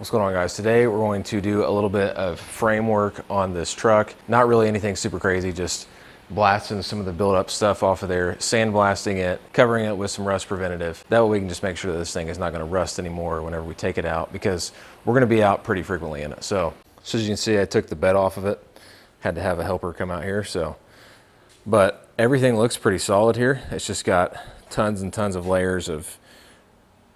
What's going on, guys? Today we're going to do a little bit of frame work on this truck. Not really anything super crazy, just blasting some of the build-up stuff off of there, sandblasting it, covering it with some rust preventative. That way we can just make sure that this thing is not going to rust anymore whenever we take it out, because we're going to be out pretty frequently in it. So as you can see, I took the bed off of it. Had to have a helper come out here. But everything looks pretty solid here. It's just got tons and tons of layers of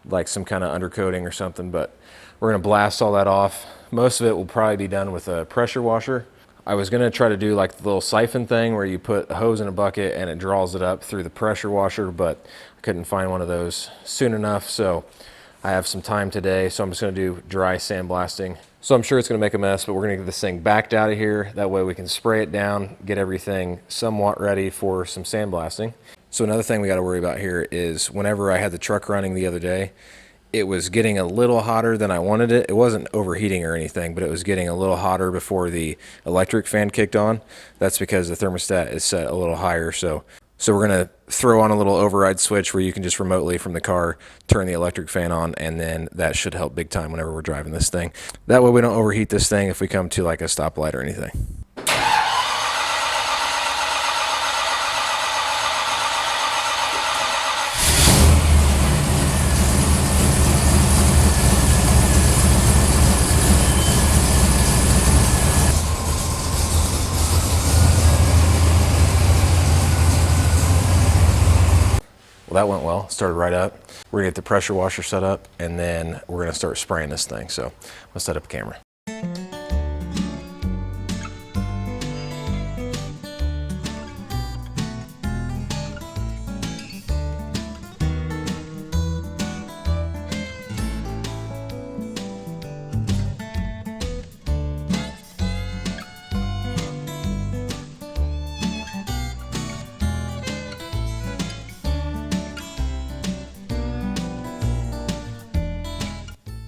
like some kind of undercoating or something, but we're going to blast all that off. Most of it will probably be done with a pressure washer. I was going to try to do like the little siphon thing where you put a hose in a bucket and it draws it up through the pressure washer, but I couldn't find one of those soon enough. So I have some time today, so I'm just going to do dry sandblasting. So I'm sure it's going to make a mess, but we're going to get this thing backed out of here. That way we can spray it down, get everything somewhat ready for some sandblasting. So another thing we got to worry about here is whenever I had the truck running the other day, it was getting a little hotter than I wanted it. It wasn't overheating or anything, but it was getting a little hotter before the electric fan kicked on. That's because the thermostat is set a little higher. So we're going to throw on a little override switch where you can just remotely from the car turn the electric fan on, and then that should help big time whenever we're driving this thing. That way we don't overheat this thing if we come to like a stoplight or anything. That went well, started right up. We're gonna get the pressure washer set up, and then we're gonna start spraying this thing. So let's set up a camera.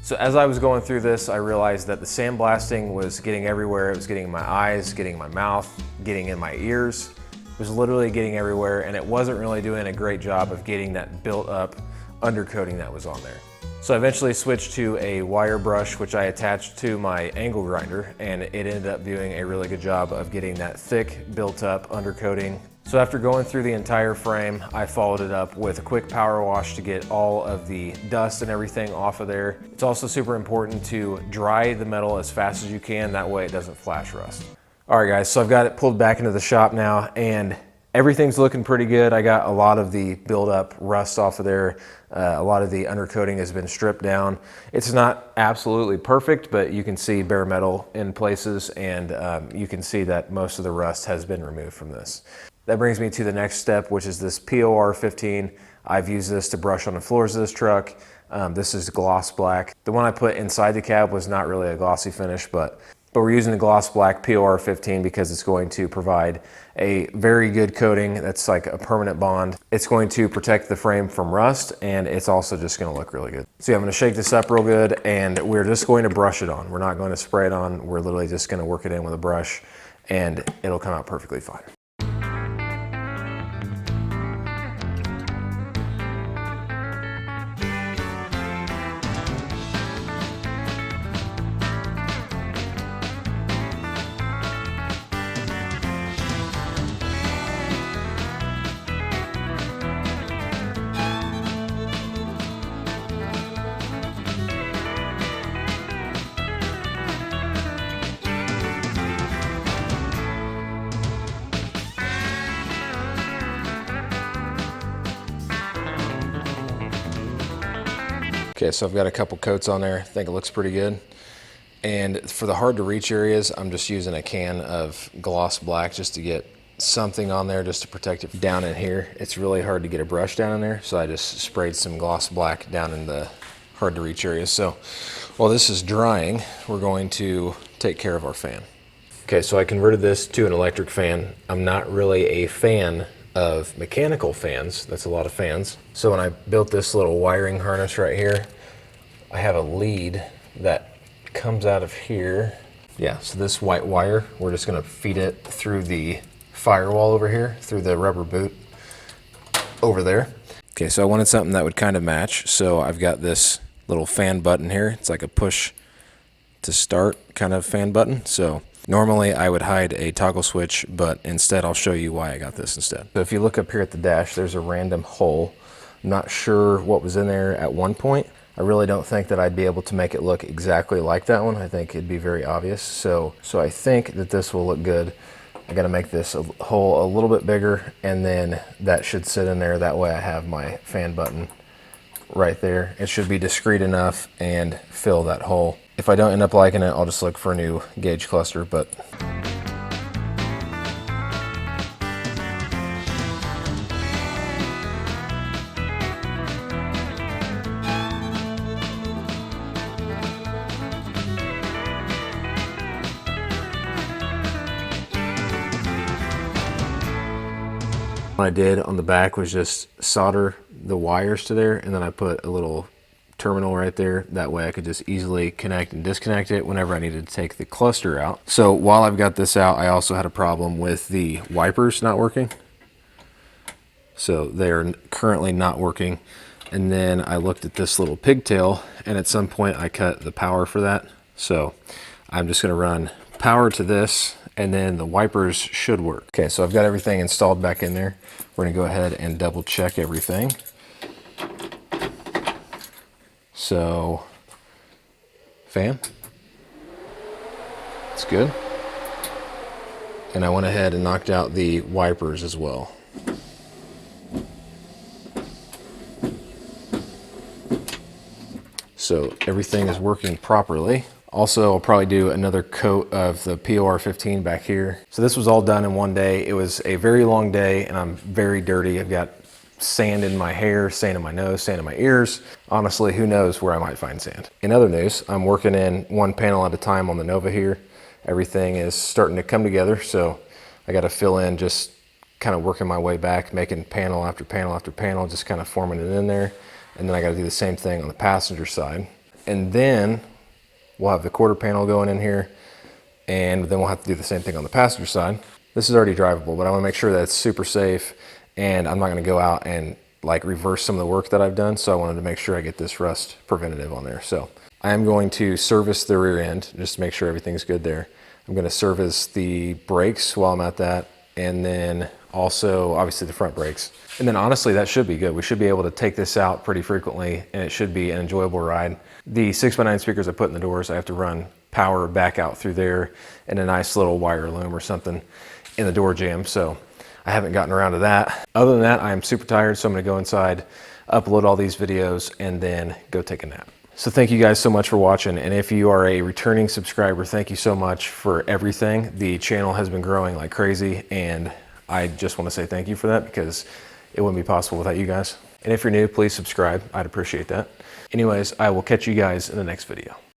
So as I was going through this, I realized that the sandblasting was getting everywhere. It was getting in my eyes, getting in my mouth, getting in my ears. It was literally getting everywhere, and it wasn't really doing a great job of getting that built up undercoating that was on there. So I eventually switched to a wire brush, which I attached to my angle grinder, and it ended up doing a really good job of getting that thick, built up undercoating. So after going through the entire frame, I followed it up with a quick power wash to get all of the dust and everything off of there. It's also super important to dry the metal as fast as you can, that way it doesn't flash rust. All right guys, so I've got it pulled back into the shop now, and everything's looking pretty good. I got a lot of the buildup rust off of there. A lot of the undercoating has been stripped down. It's not absolutely perfect, but you can see bare metal in places, and you can see that most of the rust has been removed from this. That brings me to the next step, which is this POR 15. I've used this to brush on the floors of this truck. This is gloss black. The one I put inside the cab was not really a glossy finish, but we're using the gloss black POR 15 because it's going to provide a very good coating that's like a permanent bond. It's going to protect the frame from rust, and it's also just going to look really good. So yeah, I'm going to shake this up real good, and we're just going to brush it on. We're not going to spray it on. We're literally just going to work it in with a brush, and it'll come out perfectly fine. Okay, so I've got a couple coats on there. I think it looks pretty good. And for the hard to reach areas, I'm just using a can of gloss black just to get something on there just to protect it down in here. It's really hard to get a brush down in there, so I just sprayed some gloss black down in the hard to reach areas. So while this is drying, we're going to take care of our fan. Okay, so I converted this to an electric fan. I'm not really a fan of mechanical fans. That's a lot of fans. So when I built this little wiring harness right here, I have a lead that comes out of here. Yeah, so this white wire, we're just gonna feed it through the firewall over here, through the rubber boot over there. Okay, so I wanted something that would kind of match. So I've got this little fan button here. It's like a push to start kind of fan button. So normally I would hide a toggle switch, but instead I'll show you why I got this instead. So if you look up here at the dash, there's a random hole. I'm not sure what was in there at one point. I really don't think that I'd be able to make it look exactly like that one. I think it'd be very obvious. So I think that this will look good. I gotta make this hole a little bit bigger, and then that should sit in there. That way I have my fan button right there. It should be discreet enough and fill that hole. If I don't end up liking it, I'll just look for a new gauge cluster, but what I did on the back was just solder the wires to there, and then I put a little terminal right there. That way I could just easily connect and disconnect it whenever I needed to take the cluster out. So while I've got this out, I also had a problem with the wipers not working. So they're currently not working. And then I looked at this little pigtail, and at some point I cut the power for that. So I'm just gonna run power to this, and then the wipers should work. Okay, so I've got everything installed back in there. We're gonna go ahead and double check everything. So, fan, it's good. And I went ahead and knocked out the wipers as well. So everything is working properly. Also, I'll probably do another coat of the POR15 back here. So this was all done in one day. It was a very long day, and I'm very dirty. I've got sand in my hair, sand in my nose, sand in my ears. Honestly, who knows where I might find sand. In other news, I'm working in one panel at a time on the Nova here. Everything is starting to come together, so I got to fill in, just kind of working my way back, making panel after panel after panel, just kind of forming it in there. And then I got to do the same thing on the passenger side. And then we'll have the quarter panel going in here, and then we'll have to do the same thing on the passenger side. This is already drivable, but I want to make sure that it's super safe, and I'm not going to go out and like reverse some of the work that I've done. So I wanted to make sure I get this rust preventative on there. So I am going to service the rear end just to make sure everything's good there. I'm going to service the brakes while I'm at that, and then also obviously the front brakes. And then honestly, that should be good. We should be able to take this out pretty frequently, and it should be an enjoyable ride. The 6x9 speakers I put in the doors, I have to run power back out through there and a nice little wire loom or something in the door jamb. So I haven't gotten around to that. Other than that, I am super tired, so I'm gonna go inside, upload all these videos, and then go take a nap. So thank you guys so much for watching. And if you are a returning subscriber, thank you so much for everything. The channel has been growing like crazy, and I just want to say thank you for that, because it wouldn't be possible without you guys. And if you're new, please subscribe. I'd appreciate that. Anyways, I will catch you guys in the next video.